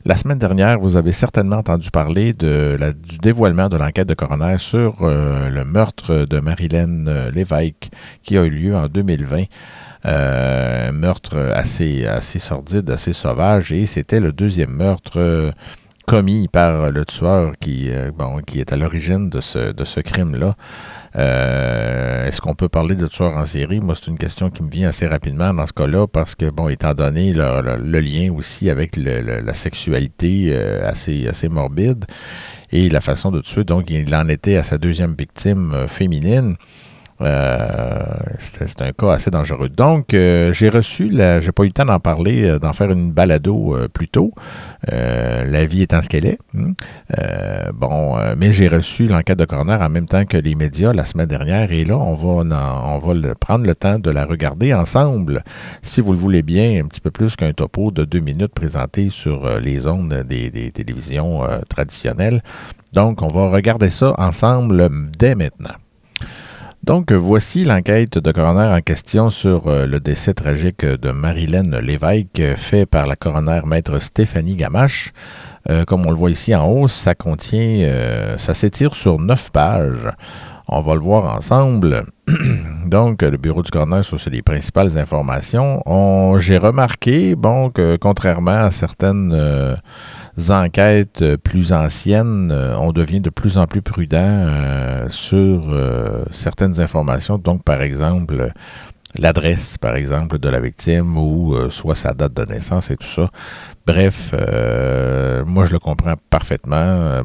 La semaine dernière, vous avez certainement entendu parler du dévoilement de l'enquête de coroner sur le meurtre de Marilyn Lévesque qui a eu lieu en 2020. Un meurtre assez sordide, assez sauvage, et c'était le deuxième meurtre commis par le tueur qui est à l'origine de ce crime-là. Est-ce qu'on peut parler de tueur en série? Moi, c'est une question qui me vient assez rapidement dans ce cas-là parce que, bon, étant donné le lien aussi avec la sexualité assez morbide et la façon de tuer, donc il en était à sa deuxième victime féminine. C'est un cas assez dangereux. Donc, j'ai pas eu le temps d'en parler, d'en faire une balado plus tôt. La vie étant ce qu'elle est. Mais j'ai reçu l'enquête de coroner en même temps que les médias la semaine dernière. Et là, on va prendre le temps de la regarder ensemble, si vous le voulez bien, un petit peu plus qu'un topo de 2 minutes présenté sur les ondes des télévisions traditionnelles. Donc, on va regarder ça ensemble dès maintenant. Donc, voici l'enquête de coroner en question sur le décès tragique de Marilyn Lévesque fait par la coroner maître Stéphanie Gamache. Comme on le voit ici en haut, ça s'étire sur 9 pages. On va le voir ensemble. Donc, le bureau du coroner, ça, c'est les principales informations. J'ai remarqué, que contrairement à certaines enquêtes plus anciennes, on devient de plus en plus prudent sur certaines informations. Donc, par exemple, l'adresse, par exemple, de la victime ou soit sa date de naissance et tout ça. Bref, moi, je le comprends parfaitement.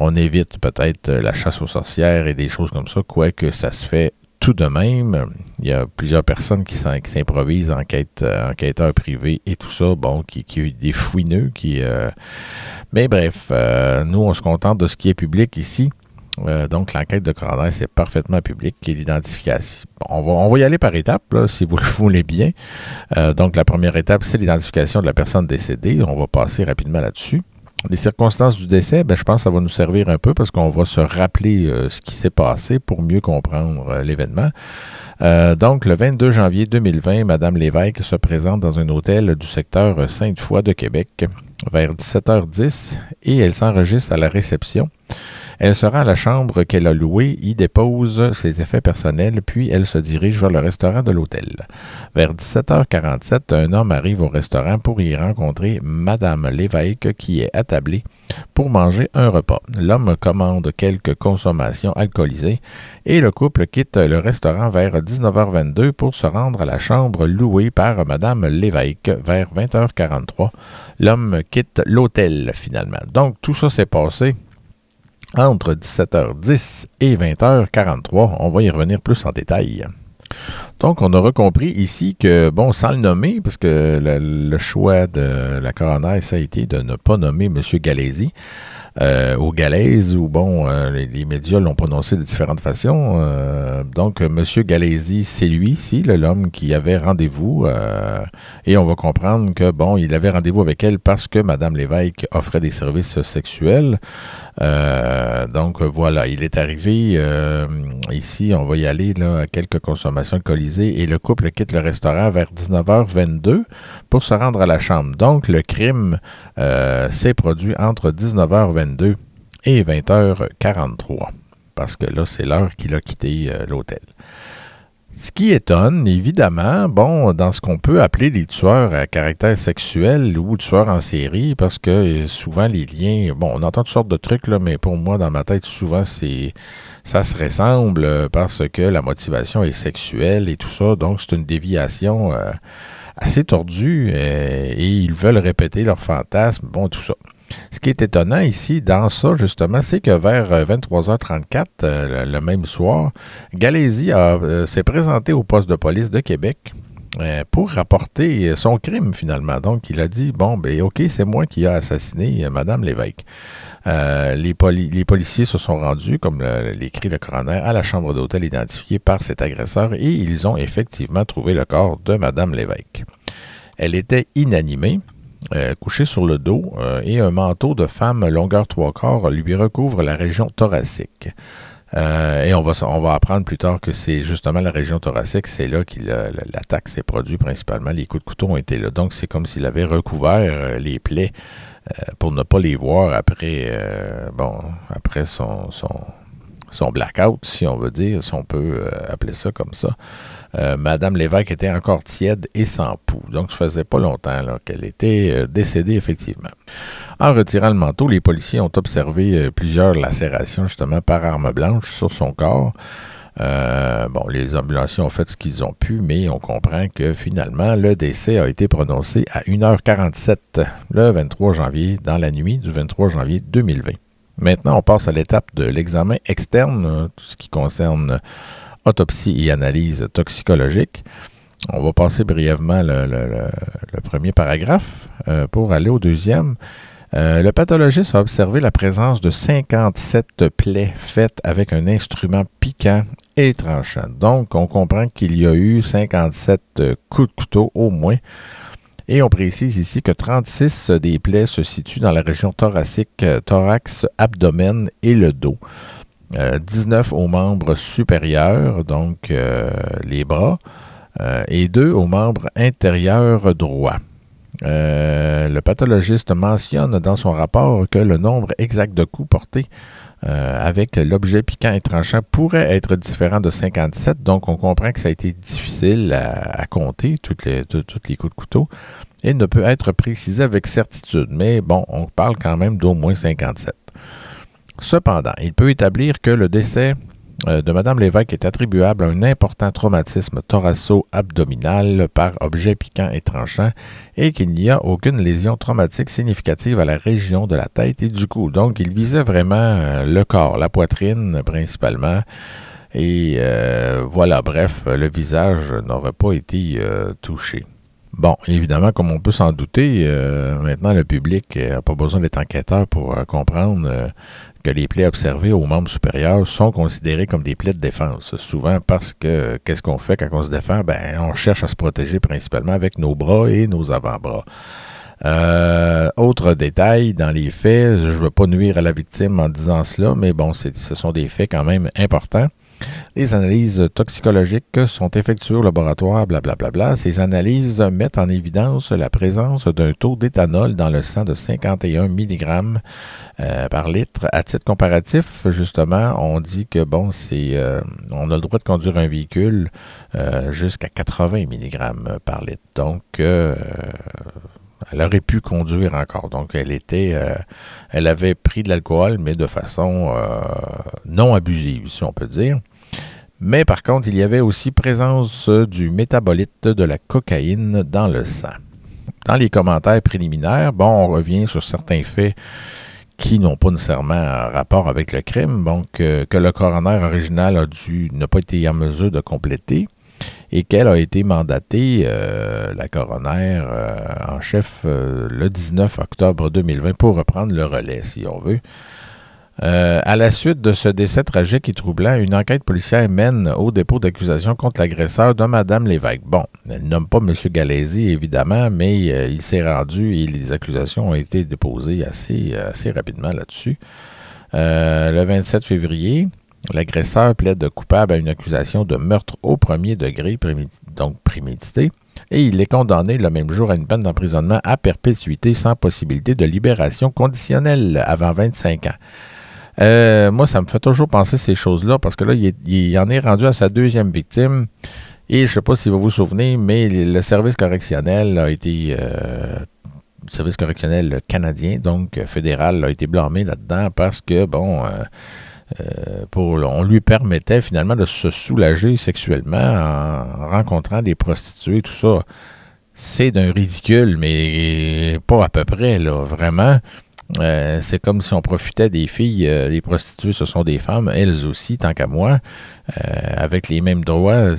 On évite peut-être la chasse aux sorcières et des choses comme ça, quoique ça se fait tout de même. Il y a plusieurs personnes qui s'improvisent enquêteurs privés et tout ça, qui des fouineux. Mais bref, nous, on se contente de ce qui est public ici. Donc, l'enquête de coroner, c'est parfaitement public, et l'identification. On va y aller par étapes, là, si vous le voulez bien. Donc, la première étape, c'est l'identification de la personne décédée. On va passer rapidement là-dessus. Les circonstances du décès, je pense que ça va nous servir un peu parce qu'on va se rappeler ce qui s'est passé pour mieux comprendre l'événement. Donc, le 22 janvier 2020, Mme Lévesque se présente dans un hôtel du secteur Sainte-Foy de Québec vers 17h10 et elle s'enregistre à la réception. Elle se rend à la chambre qu'elle a louée, y dépose ses effets personnels, puis elle se dirige vers le restaurant de l'hôtel. Vers 17h47, un homme arrive au restaurant pour y rencontrer Madame Lévesque qui est attablée pour manger un repas. L'homme commande quelques consommations alcoolisées et le couple quitte le restaurant vers 19h22 pour se rendre à la chambre louée par Madame Lévesque vers 20h43. L'homme quitte l'hôtel finalement. Donc tout ça s'est passé entre 17h10 et 20h43. On va y revenir plus en détail. Donc, on aura compris ici que, sans le nommer, parce que le choix de la coroner, ça a été de ne pas nommer M. Galaise, ou Galaise, ou les médias l'ont prononcé de différentes façons. Donc, M. Galaise, c'est lui ici, l'homme qui avait rendez-vous, et on va comprendre que, il avait rendez-vous avec elle parce que Mme Lévesque offrait des services sexuels. Donc, voilà, il est arrivé ici, on va y aller là, à quelques consommations alcoolisées, et le couple quitte le restaurant vers 19h22 pour se rendre à la chambre. Donc, le crime s'est produit entre 19h22 et 20h43, parce que là, c'est l'heure qu'il a quitté l'hôtel. Ce qui étonne, évidemment, dans ce qu'on peut appeler les tueurs à caractère sexuel ou tueurs en série, parce que souvent les liens, on entend toutes sortes de trucs, là, mais pour moi, dans ma tête, souvent, ça se ressemble parce que la motivation est sexuelle et tout ça, donc c'est une déviation assez tordue et ils veulent répéter leurs fantasmes, tout ça. Ce qui est étonnant ici, dans ça, justement, c'est que vers 23h34, le même soir, Galaise s'est présenté au poste de police de Québec pour rapporter son crime, finalement. Donc, il a dit, OK, c'est moi qui ai assassiné Mme Lévesque. Les policiers se sont rendus, comme l'écrit le coroner, à la chambre d'hôtel identifiée par cet agresseur et ils ont effectivement trouvé le corps de Mme Lévesque. Elle était inanimée. Couché sur le dos et un manteau de femme longueur 3/4 lui recouvre la région thoracique. Et on va apprendre plus tard que c'est justement la région thoracique, c'est là que l'attaque s'est produite principalement. Les coups de couteau ont été là. Donc, c'est comme s'il avait recouvert les plaies pour ne pas les voir après, après son blackout, si on veut dire, si on peut appeler ça comme ça. Madame Lévesque était encore tiède et sans pouls. Donc, ça faisait pas longtemps qu'elle était décédée, effectivement. En retirant le manteau, les policiers ont observé plusieurs lacérations, justement, par arme blanche sur son corps. Les ambulanciers ont fait ce qu'ils ont pu, mais on comprend que finalement, le décès a été prononcé à 1h47 le 23 janvier, dans la nuit du 23 janvier 2020. Maintenant, on passe à l'étape de l'examen externe, tout ce qui concerne autopsie et analyse toxicologique. On va passer brièvement le premier paragraphe pour aller au deuxième. Le pathologiste a observé la présence de 57 plaies faites avec un instrument piquant et tranchant. Donc, on comprend qu'il y a eu 57 coups de couteau au moins. Et on précise ici que 36 des plaies se situent dans la région thoracique, thorax, abdomen et le dos. 19 aux membres supérieurs, donc les bras, et 2 aux membres intérieurs droit. Le pathologiste mentionne dans son rapport que le nombre exact de coups portés avec l'objet piquant et tranchant pourrait être différent de 57, donc on comprend que ça a été difficile à compter, tous les coups de couteau, et ne peut être précisé avec certitude, mais bon, on parle quand même d'au moins 57. Cependant, il peut établir que le décès de Mme Lévesque est attribuable à un important traumatisme thoraco-abdominal par objet piquant et tranchant et qu'il n'y a aucune lésion traumatique significative à la région de la tête et du cou. Donc, il visait vraiment le corps, la poitrine principalement. Et voilà, bref, le visage n'aurait pas été touché. Bon, évidemment, comme on peut s'en douter, maintenant le public n'a pas besoin d'être enquêteur pour comprendre que les plaies observées aux membres supérieurs sont considérées comme des plaies de défense. Souvent parce que, qu'est-ce qu'on fait quand on se défend? On cherche à se protéger principalement avec nos bras et nos avant-bras. Autre détail, dans les faits, je ne veux pas nuire à la victime en disant cela, mais bon, ce sont des faits quand même importants. Les analyses toxicologiques sont effectuées au laboratoire, blablabla. Ces analyses mettent en évidence la présence d'un taux d'éthanol dans le sang de 51 mg par litre. À titre comparatif, justement, on dit que on a le droit de conduire un véhicule jusqu'à 80 mg par litre. Donc, elle aurait pu conduire encore. Donc, elle avait pris de l'alcool, mais de façon non abusive, si on peut dire. Mais par contre, il y avait aussi présence du métabolite de la cocaïne dans le sang. Dans les commentaires préliminaires, on revient sur certains faits qui n'ont pas nécessairement rapport avec le crime, donc que le coroner original n'a pas été en mesure de compléter et qu'elle a été mandatée, la coroner en chef, le 19 octobre 2020 pour reprendre le relais, si on veut. À la suite de ce décès tragique et troublant, une enquête policière mène au dépôt d'accusation contre l'agresseur de Mme Lévesque. Bon, elle nomme pas M. Galaisi, évidemment, mais il s'est rendu et les accusations ont été déposées assez rapidement là-dessus. Le 27 février, l'agresseur plaide coupable à une accusation de meurtre au premier degré, donc prémédité, et il est condamné le même jour à une peine d'emprisonnement à perpétuité sans possibilité de libération conditionnelle avant 25 ans. Moi, ça me fait toujours penser ces choses-là, parce que là, il en est rendu à sa deuxième victime, et je ne sais pas si vous vous souvenez, mais le service correctionnel a été... le service correctionnel canadien, donc fédéral, a été blâmé là-dedans parce que, on lui permettait finalement de se soulager sexuellement en rencontrant des prostituées, tout ça. C'est d'un ridicule, mais pas à peu près, là, vraiment. C'est comme si on profitait des filles. Les prostituées, ce sont des femmes, elles aussi, tant qu'à moi, avec les mêmes droits.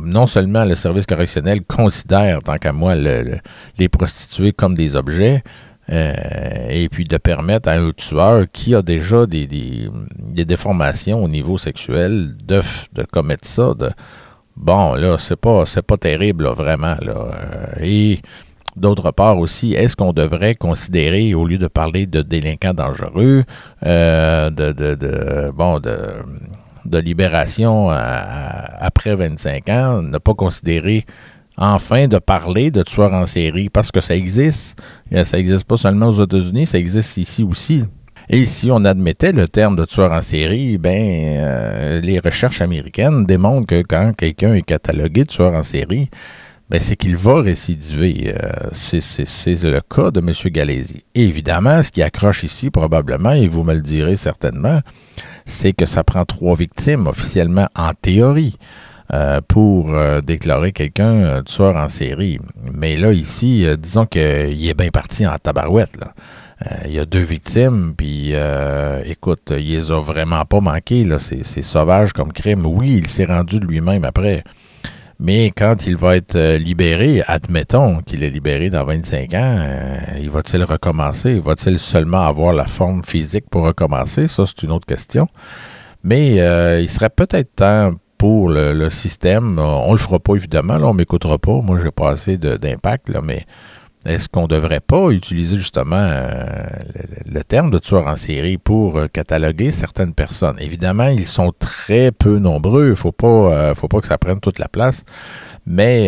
Non seulement le service correctionnel considère, tant qu'à moi, les prostituées comme des objets, et puis de permettre à un tueur qui a déjà des déformations au niveau sexuel de commettre ça. Bon, là, c'est pas terrible, là, vraiment. Là. Et D'autre part aussi, est-ce qu'on devrait considérer, au lieu de parler de délinquants dangereux, de libération après 25 ans, ne pas considérer enfin de parler de tueurs en série, parce que ça existe. Ça n'existe pas seulement aux États-Unis, ça existe ici aussi. Et si on admettait le terme de tueur en série, les recherches américaines démontrent que quand quelqu'un est catalogué de tueur en série, c'est qu'il va récidiver. C'est le cas de M. Galeisi. Et évidemment, ce qui accroche ici, probablement, et vous me le direz certainement, c'est que ça prend 3 victimes officiellement en théorie pour déclarer quelqu'un tueur en série. Mais là, ici, disons qu'il est bien parti en tabarouette, là. Il y a 2 victimes, puis écoute, il les a vraiment pas manquées, là. C'est sauvage comme crime. Oui, il s'est rendu de lui-même après. Mais quand il va être libéré, admettons qu'il est libéré dans 25 ans, il va-t-il recommencer? Va-t-il seulement avoir la forme physique pour recommencer? Ça, c'est une autre question. Mais il serait peut-être temps pour le système. On le fera pas, évidemment. Là, on m'écoutera pas. Moi, j'ai pas assez d'impact, là, mais est-ce qu'on ne devrait pas utiliser justement le terme de tueur en série pour cataloguer certaines personnes? Évidemment, ils sont très peu nombreux. Il ne faut pas que ça prenne toute la place. Mais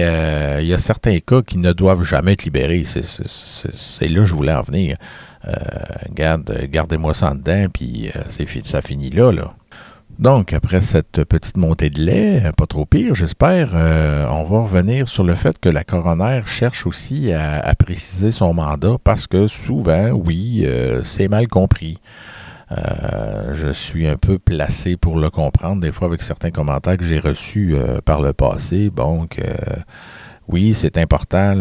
il y a certains cas qui ne doivent jamais être libérés. C'est là que je voulais en venir. Gardez-moi ça en dedans, puis ça finit là. Donc, après cette petite montée de lait, pas trop pire, j'espère, on va revenir sur le fait que la coroner cherche aussi à préciser son mandat parce que souvent, oui, c'est mal compris. Je suis un peu placé pour le comprendre, des fois avec certains commentaires que j'ai reçus par le passé. Donc, oui, c'est important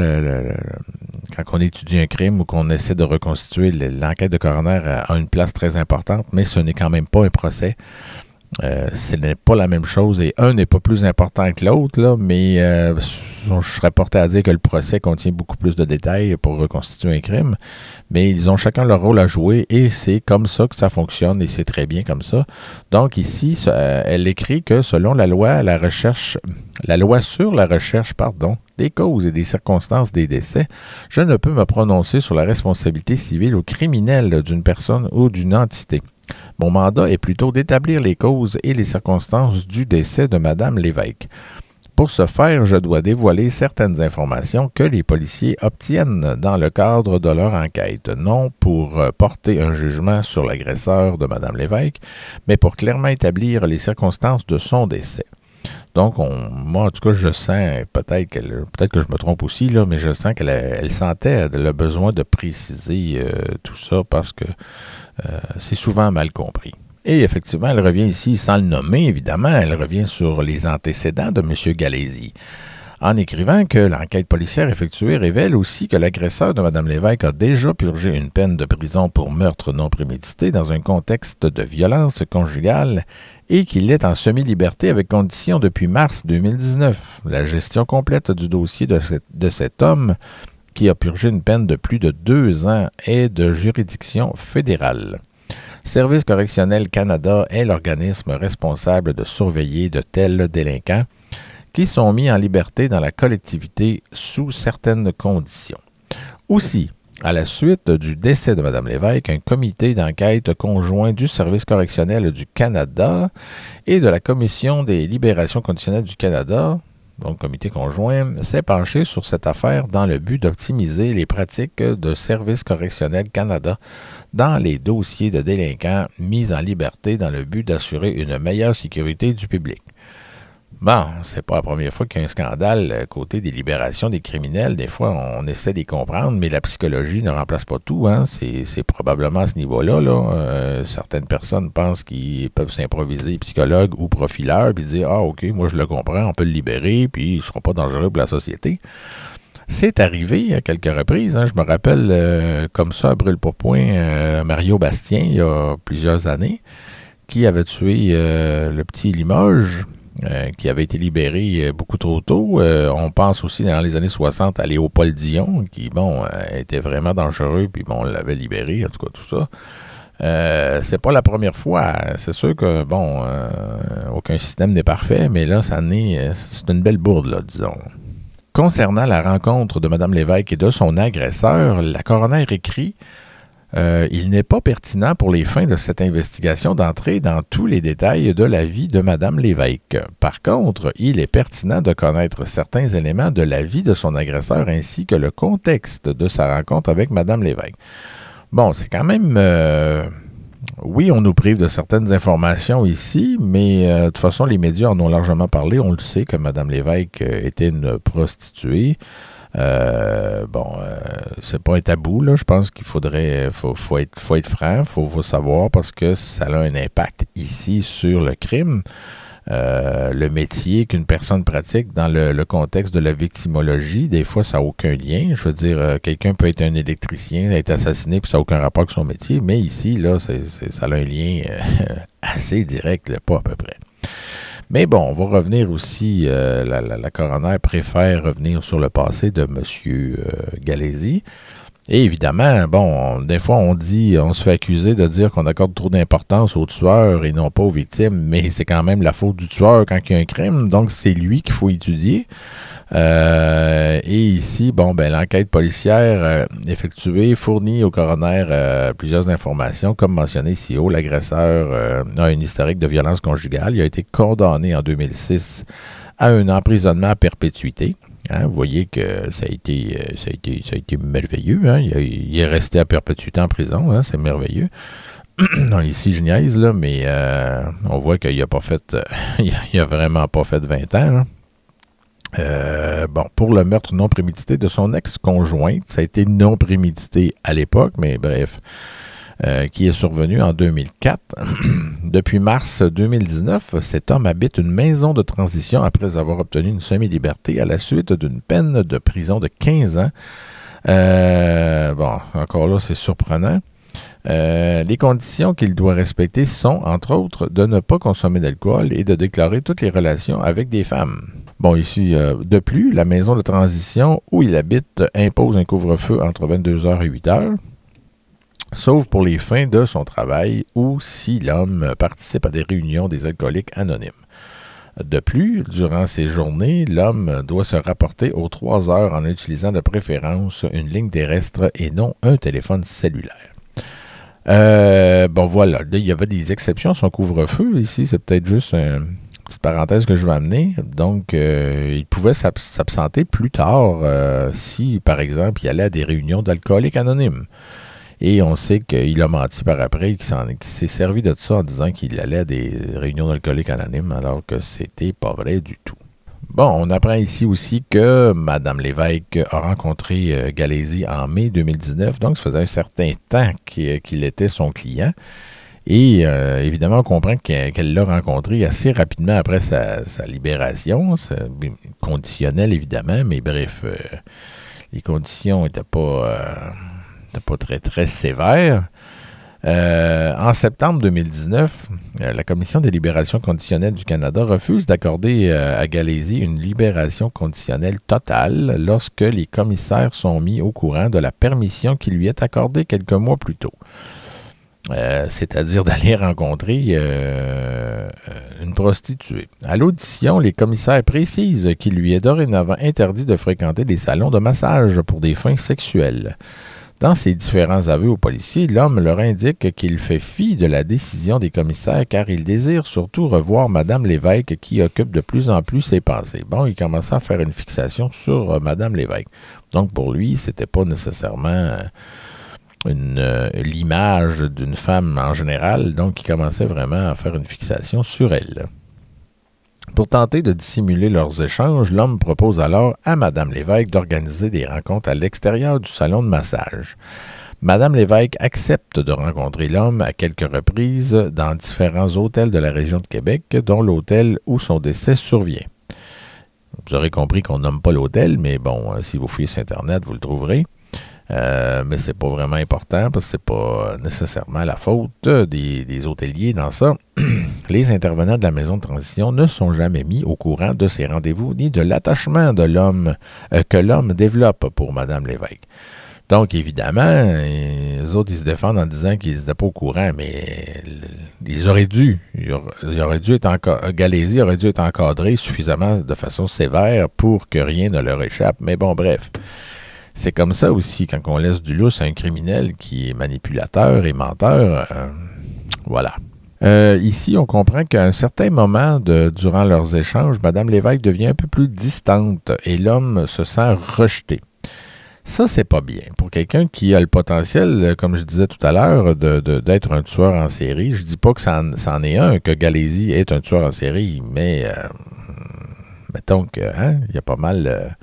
quand on étudie un crime ou qu'on essaie de reconstituer l'enquête de coroner a une place très importante, mais ce n'est quand même pas un procès. Ce n'est pas la même chose et un n'est pas plus important que l'autre, là, mais je serais porté à dire que le procès contient beaucoup plus de détails pour reconstituer un crime, mais ils ont chacun leur rôle à jouer et c'est comme ça que ça fonctionne et c'est très bien comme ça. Donc ici, elle écrit que selon la loi sur la recherche, des causes et des circonstances des décès, je ne peux me prononcer sur la responsabilité civile ou criminelle d'une personne ou d'une entité. Mon mandat est plutôt d'établir les causes et les circonstances du décès de Mme Lévesque. Pour ce faire, je dois dévoiler certaines informations que les policiers obtiennent dans le cadre de leur enquête, non pour porter un jugement sur l'agresseur de Mme Lévesque, mais pour clairement établir les circonstances de son décès. Donc, moi, en tout cas, je sens, peut-être que je me trompe aussi, là, mais je sens qu'elle sentait le besoin de préciser tout ça parce que c'est souvent mal compris. Et effectivement, elle revient ici, sans le nommer, évidemment, elle revient sur les antécédents de M. Galeisi, en écrivant que l'enquête policière effectuée révèle aussi que l'agresseur de Mme Lévesque a déjà purgé une peine de prison pour meurtre non prémédité dans un contexte de violence conjugale et qu'il est en semi-liberté avec condition depuis mars 2019. La gestion complète du dossier de cet homme qui a purgé une peine de plus de 2 ans est de juridiction fédérale. Service correctionnel Canada est l'organisme responsable de surveiller de tels délinquants qui sont mis en liberté dans la collectivité sous certaines conditions. Aussi, à la suite du décès de Mme Lévesque, un comité d'enquête conjoint du Service correctionnel du Canada et de la Commission des libérations conditionnelles du Canada, donc comité conjoint, s'est penché sur cette affaire dans le but d'optimiser les pratiques de Service correctionnel Canada dans les dossiers de délinquants mis en liberté dans le but d'assurer une meilleure sécurité du public. Bon, c'est pas la première fois qu'il y a un scandale côté des libérations des criminels. Des fois, on essaie d'y comprendre, mais la psychologie ne remplace pas tout. Hein. C'est probablement à ce niveau-là. Là. Certaines personnes pensent qu'ils peuvent s'improviser psychologue ou profileur puis dire « Ah, OK, moi je le comprends, on peut le libérer, puis il ne sera pas dangereux pour la société. » C'est arrivé à quelques reprises. Hein. Je me rappelle comme ça, à brûle-pourpoint, Mario Bastien, il y a plusieurs années, qui avait tué le petit Limoges, qui avait été libéré beaucoup trop tôt. On pense aussi dans les années 60 à Léopold Dion, qui, était vraiment dangereux, puis on l'avait libéré, en tout cas, tout ça. C'est pas la première fois. C'est sûr que, aucun système n'est parfait, mais là, c'est une belle bourde, là, disons. Concernant la rencontre de Mme Lévesque et de son agresseur, la coroner écrit il n'est pas pertinent pour les fins de cette investigation d'entrer dans tous les détails de la vie de Mme Lévesque. Par contre, il est pertinent de connaître certains éléments de la vie de son agresseur ainsi que le contexte de sa rencontre avec Mme Lévesque. Bon, c'est quand même... oui, on nous prive de certaines informations ici, mais de toute façon, les médias en ont largement parlé. On le sait que Mme Lévesque était une prostituée. C'est pas un tabou, là. Je pense qu'il faut être franc, faut savoir parce que ça a un impact ici sur le crime. Le métier qu'une personne pratique dans le contexte de la victimologie, des fois, ça n'a aucun lien. Je veux dire, quelqu'un peut être un électricien, être assassiné, puis ça n'a aucun rapport avec son métier, mais ici, là, ça a un lien assez direct, là, pas à peu près. Mais bon, on va revenir aussi, la coroner préfère revenir sur le passé de M. Gallesi. Et évidemment, bon, des fois on se fait accuser de dire qu'on accorde trop d'importance aux tueurs et non pas aux victimes, mais c'est quand même la faute du tueur quand il y a un crime, donc c'est lui qu'il faut étudier. Et ici, bon, ben l'enquête policière effectuée fournit au coroner plusieurs informations. Comme mentionné ici haut, l'agresseur a une historique de violence conjugale. Il a été condamné en 2006 à un emprisonnement à perpétuité. Hein, vous voyez que ça a été merveilleux. Hein? Il est resté à perpétuité en prison. Hein? C'est merveilleux. Non, ici, je niaise, là, mais on voit qu'il n'a pas fait... il a vraiment pas fait 20 ans. Là. Pour le meurtre non prémédité de son ex-conjointe, ça a été non prémédité à l'époque, mais bref, qui est survenu en 2004. Depuis mars 2019, cet homme habite une maison de transition après avoir obtenu une semi-liberté à la suite d'une peine de prison de 15 ans. Encore là, c'est surprenant. Les conditions qu'il doit respecter sont, entre autres, de ne pas consommer d'alcool et de déclarer toutes les relations avec des femmes. Bon, ici, de plus, la maison de transition où il habite impose un couvre-feu entre 22h et 8h, sauf pour les fins de son travail ou si l'homme participe à des réunions des alcooliques anonymes. De plus, durant ces journées, l'homme doit se rapporter aux 3 heures en utilisant de préférence une ligne terrestre et non un téléphone cellulaire. Voilà, là, il y avait des exceptions à son couvre-feu. Ici, c'est peut-être juste une petite parenthèse que je vais amener. Donc, il pouvait s'absenter plus tard si, par exemple, il allait à des réunions d'alcooliques anonymes. Et on sait qu'il a menti par après, qu'il s'est servi de ça en disant qu'il allait à des réunions d'alcooliques anonymes, alors que c'était pas vrai du tout. Bon, on apprend ici aussi que Mme Lévesque a rencontré Gallesi en mai 2019, donc ça faisait un certain temps qu'il était son client. Et évidemment, on comprend qu'elle l'a rencontré assez rapidement après sa libération. C'est conditionnel, évidemment, mais bref, les conditions n'étaient pas très, très sévères. En septembre 2019, la Commission des libérations conditionnelles du Canada refuse d'accorder à Gallesi une libération conditionnelle totale lorsque les commissaires sont mis au courant de la permission qui lui est accordée quelques mois plus tôt. C'est-à-dire d'aller rencontrer une prostituée. À l'audition, les commissaires précisent qu'il lui est dorénavant interdit de fréquenter des salons de massage pour des fins sexuelles. Dans ses différents aveux aux policiers, l'homme leur indique qu'il fait fi de la décision des commissaires car il désire surtout revoir Mme Lévesque qui occupe de plus en plus ses pensées. Bon, il commençait à faire une fixation sur Mme Lévesque. Donc pour lui, c'était pas nécessairement l'image d'une femme en général, donc il commençait vraiment à faire une fixation sur elle. Pour tenter de dissimuler leurs échanges, l'homme propose alors à Mme Lévesque d'organiser des rencontres à l'extérieur du salon de massage. Mme Lévesque accepte de rencontrer l'homme à quelques reprises dans différents hôtels de la région de Québec, dont l'hôtel où son décès survient. Vous aurez compris qu'on nomme pas l'hôtel, mais bon, si vous fouillez sur Internet, vous le trouverez. Mais c'est pas vraiment important parce que c'est pas nécessairement la faute des hôteliers dans ça. Les intervenants de la maison de transition ne sont jamais mis au courant de ces rendez-vous ni de l'attachement de l'homme que l'homme développe pour Mme Lévesque. Donc, évidemment, les autres, ils se défendent en disant qu'ils n'étaient pas au courant, mais ils auraient dû. Galésie aurait dû être encadré suffisamment de façon sévère pour que rien ne leur échappe. Mais bon, bref. C'est comme ça aussi, quand on laisse du lousse à un criminel qui est manipulateur et menteur. Voilà. Ici, on comprend qu'à un certain moment durant leurs échanges, Mme Lévesque devient un peu plus distante et l'homme se sent rejeté. Ça, c'est pas bien. Pour quelqu'un qui a le potentiel, comme je disais tout à l'heure, d'être un tueur en série, je dis pas que ça en est un, que Galésie est un tueur en série, mais mettons que il y a pas mal...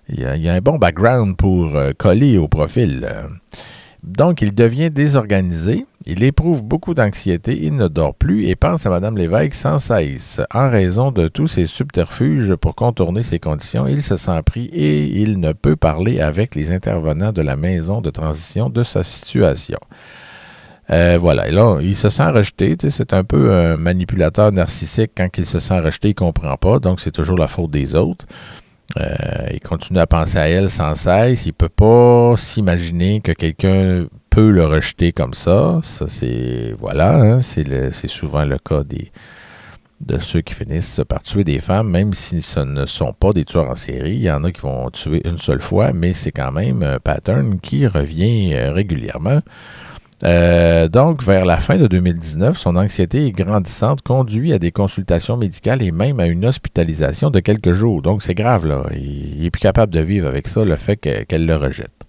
il y a un bon background pour coller au profil. Donc, il devient désorganisé, il éprouve beaucoup d'anxiété, il ne dort plus et pense à Mme Lévesque sans cesse. En raison de tous ses subterfuges pour contourner ses conditions, il se sent pris et il ne peut parler avec les intervenants de la maison de transition de sa situation. Voilà, et là, il se sent rejeté. C'est un peu un manipulateur narcissique. Quand il se sent rejeté, il ne comprend pas, donc c'est toujours la faute des autres. Il continue à penser à elle sans cesse. Il ne peut pas s'imaginer que quelqu'un peut le rejeter comme ça. Ça, c'est... Voilà, hein, c'est souvent le cas de ceux qui finissent par tuer des femmes, même si ce ne sont pas des tueurs en série. Il y en a qui vont tuer une seule fois, mais c'est quand même un pattern qui revient régulièrement. Donc, vers la fin de 2019, son anxiété grandissante conduit à des consultations médicales et même à une hospitalisation de quelques jours. Donc, c'est grave, là. Il n'est plus capable de vivre avec ça, le fait qu'elle le rejette.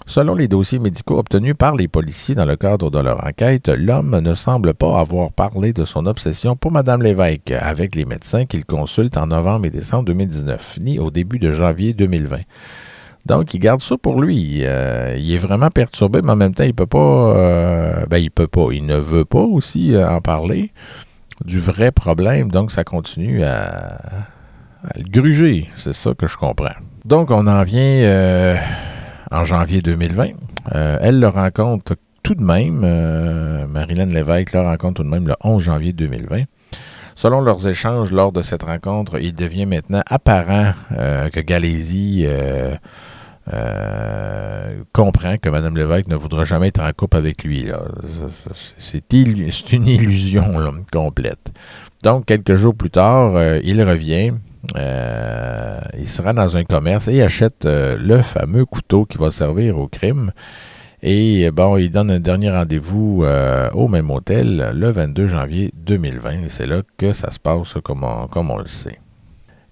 Selon les dossiers médicaux obtenus par les policiers dans le cadre de leur enquête, l'homme ne semble pas avoir parlé de son obsession pour Mme Lévesque avec les médecins qu'il consulte en novembre et décembre 2019, ni au début de janvier 2020. Donc, il garde ça pour lui. Il est vraiment perturbé, mais en même temps, il peut pas... il ne veut pas aussi en parler du vrai problème. Donc, ça continue à le gruger. C'est ça que je comprends. Donc, on en vient en janvier 2020. Elle le rencontre tout de même. Marilyn Lévesque le rencontre tout de même le 11 janvier 2020. Selon leurs échanges lors de cette rencontre, il devient maintenant apparent que Galésie comprend que Mme Lévesque ne voudra jamais être en couple avec lui. Là. C'est une illusion là, complète. Donc, quelques jours plus tard, il revient. Il se rend dans un commerce et achète le fameux couteau qui va servir au crime. Et bon, il donne un dernier rendez-vous au même hôtel le 22 janvier 2020. Et c'est là que ça se passe comme on le sait.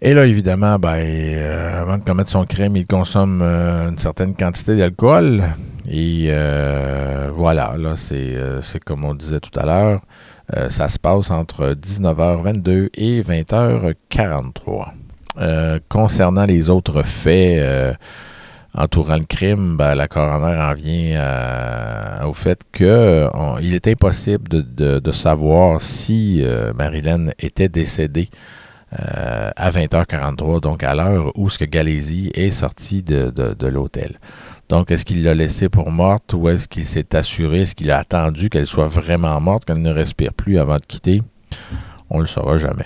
Et là, évidemment, avant de commettre son crime, il consomme une certaine quantité d'alcool. Et voilà, là, c'est comme on disait tout à l'heure, ça se passe entre 19h22 et 20h43. Concernant les autres faits entourant le crime, la coroner en vient au fait qu'il est impossible de savoir si Marilyn était décédée à 20h43, donc à l'heure où ce que Galésie est sorti de l'hôtel. Donc, est-ce qu'il l'a laissée pour morte ou est-ce qu'il s'est assuré, est-ce qu'il a attendu qu'elle soit vraiment morte, qu'elle ne respire plus avant de quitter? On ne le saura jamais.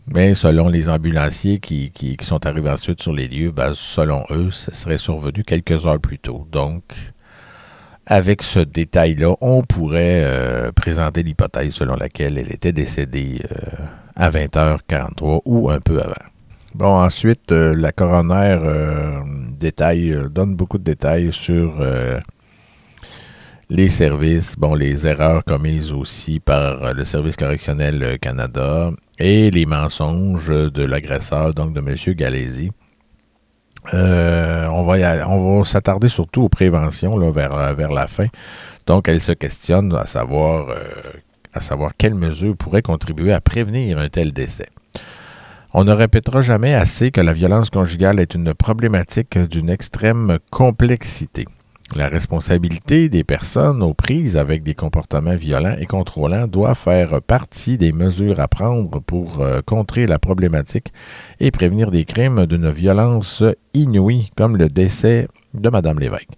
Mais selon les ambulanciers qui sont arrivés ensuite sur les lieux, selon eux, ça serait survenu quelques heures plus tôt. Donc, avec ce détail-là, on pourrait présenter l'hypothèse selon laquelle elle était décédée à 20h43 ou un peu avant. Bon, ensuite, la coroner donne beaucoup de détails sur les services, les erreurs commises aussi par le Service correctionnel Canada et les mensonges de l'agresseur, donc de M. Galésie. On va s'attarder surtout aux préventions là, vers la fin. Donc, elle se questionne à savoir quelles mesures pourraient contribuer à prévenir un tel décès. On ne répétera jamais assez que la violence conjugale est une problématique d'une extrême complexité. La responsabilité des personnes aux prises avec des comportements violents et contrôlants doit faire partie des mesures à prendre pour contrer la problématique et prévenir des crimes d'une violence inouïe, comme le décès de Mme Lévesque.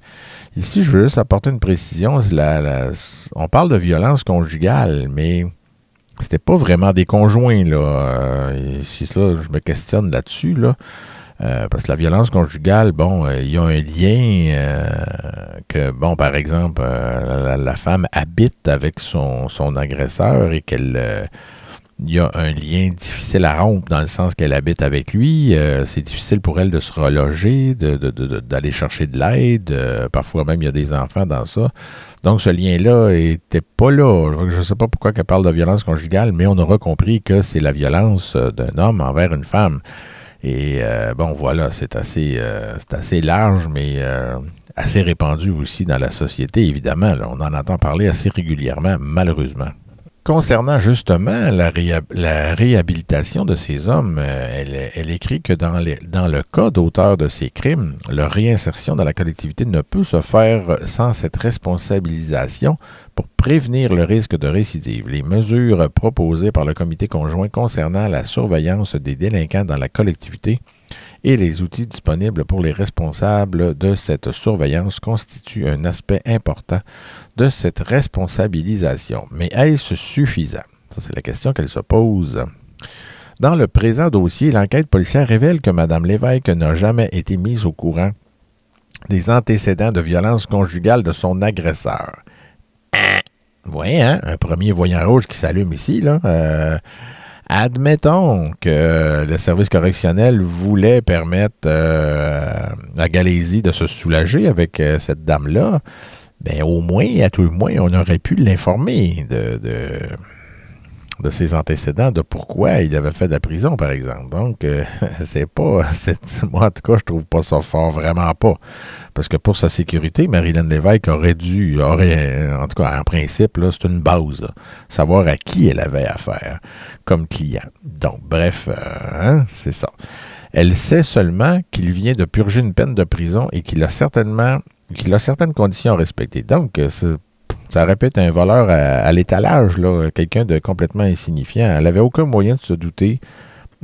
Ici, je veux juste apporter une précision. On parle de violence conjugale, mais c'était pas vraiment des conjoints, là. Et si là, je me questionne là-dessus, là. Parce que la violence conjugale, bon, il y a un lien que, bon, par exemple, la femme habite avec son agresseur et qu'elle il y a un lien difficile à rompre dans le sens qu'elle habite avec lui. C'est difficile pour elle de se reloger, d'aller chercher de l'aide. Parfois même, il y a des enfants dans ça. Donc, ce lien-là n'était pas là. Je ne sais pas pourquoi elle parle de violence conjugale, mais on aura compris que c'est la violence d'un homme envers une femme. Et bon, voilà, c'est assez large, mais assez répandu aussi dans la société, évidemment. Là, on en entend parler assez régulièrement, malheureusement. Concernant justement la réhabilitation de ces hommes, elle écrit que dans le cas d'auteur de ces crimes, leur réinsertion dans la collectivité ne peut se faire sans cette responsabilisation pour prévenir le risque de récidive. Les mesures proposées par le comité conjoint concernant la surveillance des délinquants dans la collectivité et les outils disponibles pour les responsables de cette surveillance constituent un aspect important de cette responsabilisation. Mais est-ce suffisant? Ça, c'est la question qu'elle se pose. Dans le présent dossier, l'enquête policière révèle que Mme Lévesque n'a jamais été mise au courant des antécédents de violence conjugale de son agresseur. Oui, hein? Un premier voyant rouge qui s'allume ici, là. Admettons que le service correctionnel voulait permettre à Galésie de se soulager avec cette dame-là. Bien, au moins, à tout le moins, on aurait pu l'informer de ses antécédents, de pourquoi il avait fait de la prison, par exemple. Donc, moi, en tout cas, je trouve pas ça fort, vraiment pas. Parce que pour sa sécurité, Marilyn Lévesque aurait, en tout cas, en principe, là, c'est une base, là, savoir à qui elle avait affaire comme client. Donc, bref, c'est ça. Elle sait seulement qu'il vient de purger une peine de prison et qu'il a certaines conditions à respecter. Donc, ça répète un voleur à l'étalage, là, quelqu'un de complètement insignifiant. Elle n'avait aucun moyen de se douter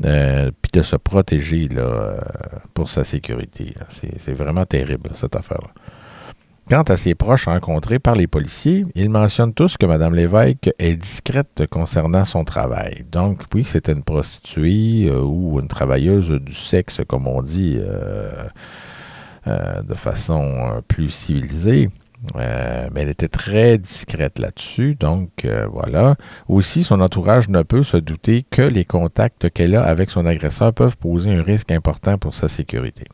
puis de se protéger là, pour sa sécurité. C'est vraiment terrible, cette affaire-là. Quant à ses proches rencontrés par les policiers, ils mentionnent tous que Mme Lévesque est discrète concernant son travail. Donc, oui, c'était une prostituée ou une travailleuse du sexe, comme on dit, de façon plus civilisée. Mais elle était très discrète là-dessus, donc voilà. Aussi, son entourage ne peut se douter que les contacts qu'elle a avec son agresseur peuvent poser un risque important pour sa sécurité.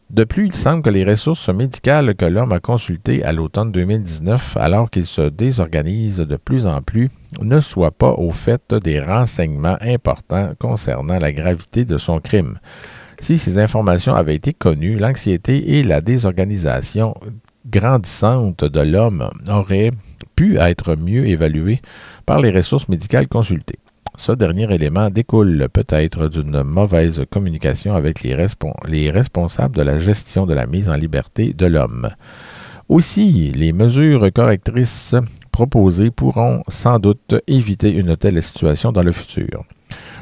De plus, il semble que les ressources médicales que l'homme a consultées à l'automne 2019, alors qu'il se désorganise de plus en plus, ne soient pas au fait des renseignements importants concernant la gravité de son crime. Si ces informations avaient été connues, l'anxiété et la désorganisation grandissante de l'homme auraient pu être mieux évaluées par les ressources médicales consultées. Ce dernier élément découle peut-être d'une mauvaise communication avec les responsables de la gestion de la mise en liberté de l'homme. Aussi, les mesures correctrices proposées pourront sans doute éviter une telle situation dans le futur.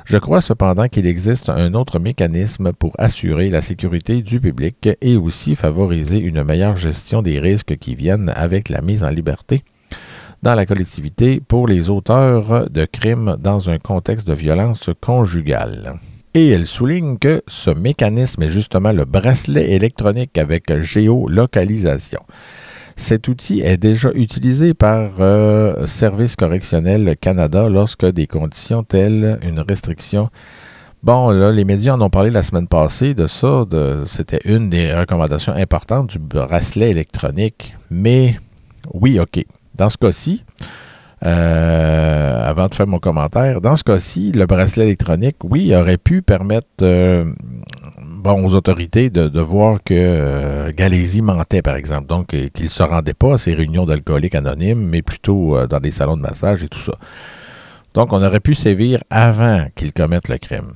Je crois cependant qu'il existe un autre mécanisme pour assurer la sécurité du public et aussi favoriser une meilleure gestion des risques qui viennent avec la mise en liberté dans la collectivité pour les auteurs de crimes dans un contexte de violence conjugale. Et elle souligne que ce mécanisme est justement le bracelet électronique avec géolocalisation. Cet outil est déjà utilisé par Service correctionnel Canada lorsque des conditions telles une restriction. Bon, là, les médias en ont parlé la semaine passée de ça. C'était une des recommandations importantes du bracelet électronique. Mais oui, OK. Dans ce cas-ci, avant de faire mon commentaire, dans ce cas-ci, le bracelet électronique, oui, aurait pu permettre aux autorités de voir que Galésie mentait, par exemple. Donc, qu'il ne se rendait pas à ces réunions d'alcooliques anonymes, mais plutôt dans des salons de massage et tout ça. Donc, on aurait pu sévir avant qu'il commette le crime.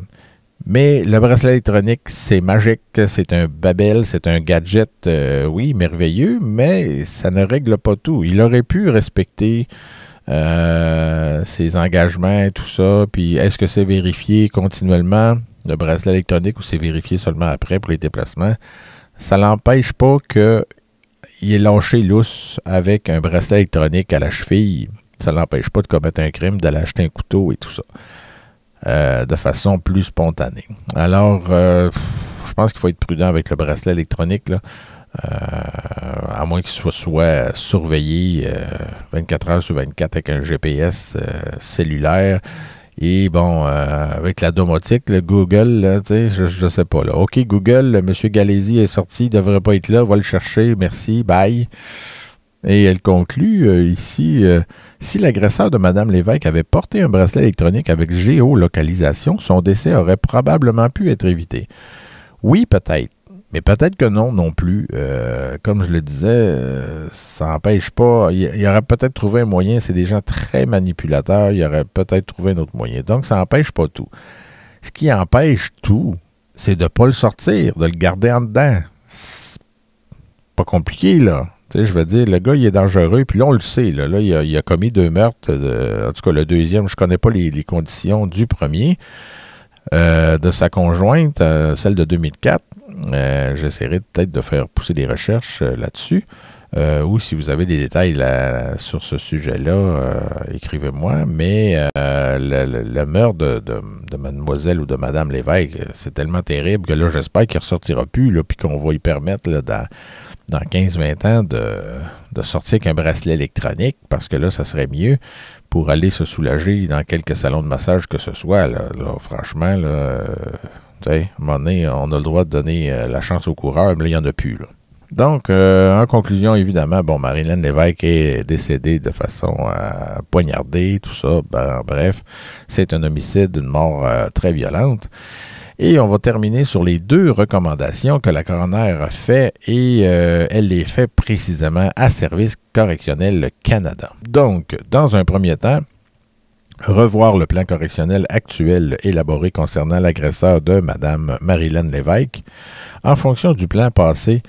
Mais le bracelet électronique, c'est magique, c'est un babel, c'est un gadget, oui, merveilleux, mais ça ne règle pas tout. Il aurait pu respecter ses engagements et tout ça, puis est-ce que c'est vérifié continuellement, le bracelet électronique, ou c'est vérifié seulement après pour les déplacements? Ça n'empêche pas qu'il ait lâché lousse avec un bracelet électronique à la cheville. Ça ne l'empêche pas de commettre un crime, d'aller acheter un couteau et tout ça. De façon plus spontanée. Alors, je pense qu'il faut être prudent avec le bracelet électronique, là. À moins qu'il soit surveillé 24 heures sur 24 avec un GPS cellulaire. Et bon, avec la domotique, le Google, là, je sais pas. Là. OK, Google, M. Galési est sorti, il ne devrait pas être là, va le chercher, merci, bye. Et elle conclut ici, si l'agresseur de Mme Lévesque avait porté un bracelet électronique avec géolocalisation, son décès aurait probablement pu être évité. Oui, peut-être. Mais peut-être que non plus. Comme je le disais, ça n'empêche pas. Il aurait peut-être trouvé un moyen. C'est des gens très manipulateurs. Il aurait peut-être trouvé un autre moyen. Donc, ça n'empêche pas tout. Ce qui empêche tout, c'est de ne pas le sortir, de le garder en dedans. C'est pas compliqué, là. Tu sais, je veux dire, le gars, il est dangereux. Puis là, on le sait. Là, il a commis 2 meurtres. En tout cas, le deuxième, je ne connais pas les conditions du premier. De sa conjointe, celle de 2004. J'essaierai peut-être de faire pousser des recherches là-dessus. Ou si vous avez des détails sur ce sujet-là, écrivez-moi. Mais le meurtre de mademoiselle ou de madame Lévesque, c'est tellement terrible que là, j'espère qu'il ne ressortira plus, là, puis qu'on va y permettre là, dans 15-20 ans de sortir avec un bracelet électronique, parce que là, ça serait mieux pour aller se soulager dans quelques salons de massage que ce soit. Là, franchement, là, à un moment donné, on a le droit de donner la chance au coureur, mais là, il n'y en a plus. Là. Donc, en conclusion, évidemment, bon, Marilyn Lévesque est décédée de façon poignardée, tout ça. Ben, bref, c'est un homicide, une mort très violente. Et on va terminer sur les 2 recommandations que la coroner a fait et elle les fait précisément à Service correctionnel Canada. Donc, dans un premier temps, revoir le plan correctionnel actuel élaboré concernant l'agresseur de Mme Marilyn Lévesque en fonction du plan passé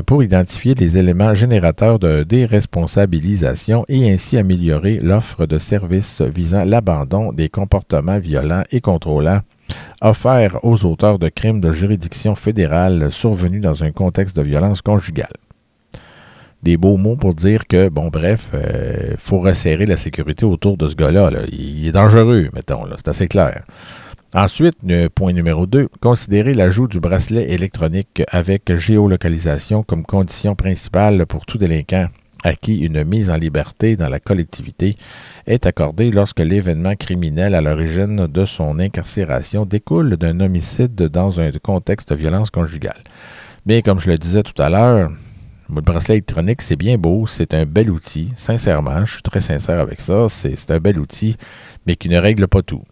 pour identifier les éléments générateurs de déresponsabilisation et ainsi améliorer l'offre de services visant l'abandon des comportements violents et contrôlants offert aux auteurs de crimes de juridiction fédérale survenus dans un contexte de violence conjugale. Des beaux mots pour dire que, bon, bref, faut resserrer la sécurité autour de ce gars-là. Là. Il est dangereux, mettons, là, c'est assez clair. Ensuite, point numéro 2, considérer l'ajout du bracelet électronique avec géolocalisation comme condition principale pour tout délinquant à qui une mise en liberté dans la collectivité est accordée lorsque l'événement criminel à l'origine de son incarcération découle d'un homicide dans un contexte de violence conjugale. Bien, comme je le disais tout à l'heure, le bracelet électronique, c'est bien beau, c'est un bel outil, sincèrement, je suis très sincère avec ça, c'est un bel outil, mais qui ne règle pas tout.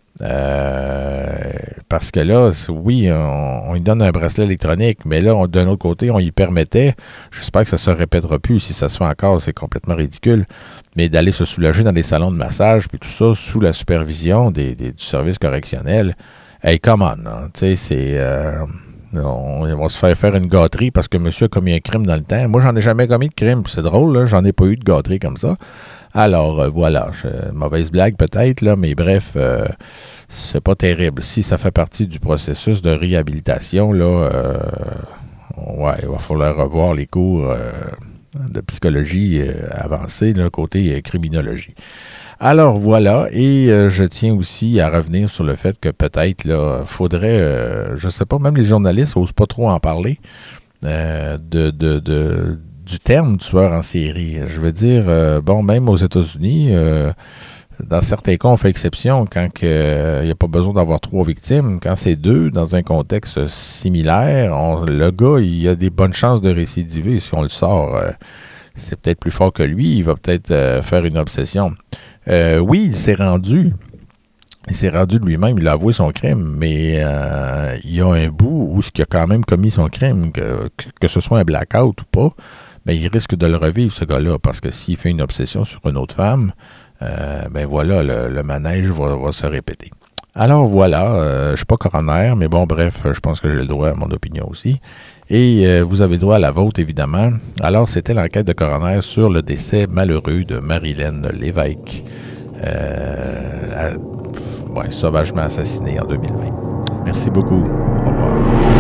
Parce que là, oui, on lui donne un bracelet électronique, mais là, d'un autre côté, on y permettait, j'espère que ça ne se répétera plus, si ça se fait encore, c'est complètement ridicule, mais d'aller se soulager dans des salons de massage, puis tout ça, sous la supervision du service correctionnel. Hey, come on, hein, tu sais, c'est... on va se faire une gâterie parce que monsieur a commis un crime dans le temps. Moi, j'en ai jamais commis de crime, c'est drôle, là, j'en ai pas eu de gâterie comme ça. Alors, voilà, mauvaise blague peut-être, là, mais bref, c'est pas terrible. Si ça fait partie du processus de réhabilitation, là, ouais, il va falloir revoir les cours de psychologie avancée, là, côté criminologie. Alors, voilà, et je tiens aussi à revenir sur le fait que peut-être, là, faudrait, je sais pas, même les journalistes n'osent pas trop en parler, du terme tueur en série. Je veux dire, bon, même aux États-Unis, dans certains cas, on fait exception quand il n'y a pas besoin d'avoir 3 victimes. Quand c'est 2, dans un contexte similaire, le gars, il a des bonnes chances de récidiver. Si on le sort, c'est peut-être plus fort que lui. Il va peut-être faire une obsession. Oui, il s'est rendu. Il s'est rendu de lui-même, il a avoué son crime, mais il y a un bout où il a quand même commis son crime, que ce soit un blackout ou pas, ben, il risque de le revivre, ce gars-là, parce que s'il fait une obsession sur une autre femme, ben voilà, le manège va se répéter. Alors voilà, je ne suis pas coroner, mais bon, bref, je pense que j'ai le droit à mon opinion aussi. Et vous avez le droit à la vôtre, évidemment. Alors, c'était l'enquête de coroner sur le décès malheureux de Marilyn Lévesque, sauvagement assassinée en 2020. Merci beaucoup. Au revoir.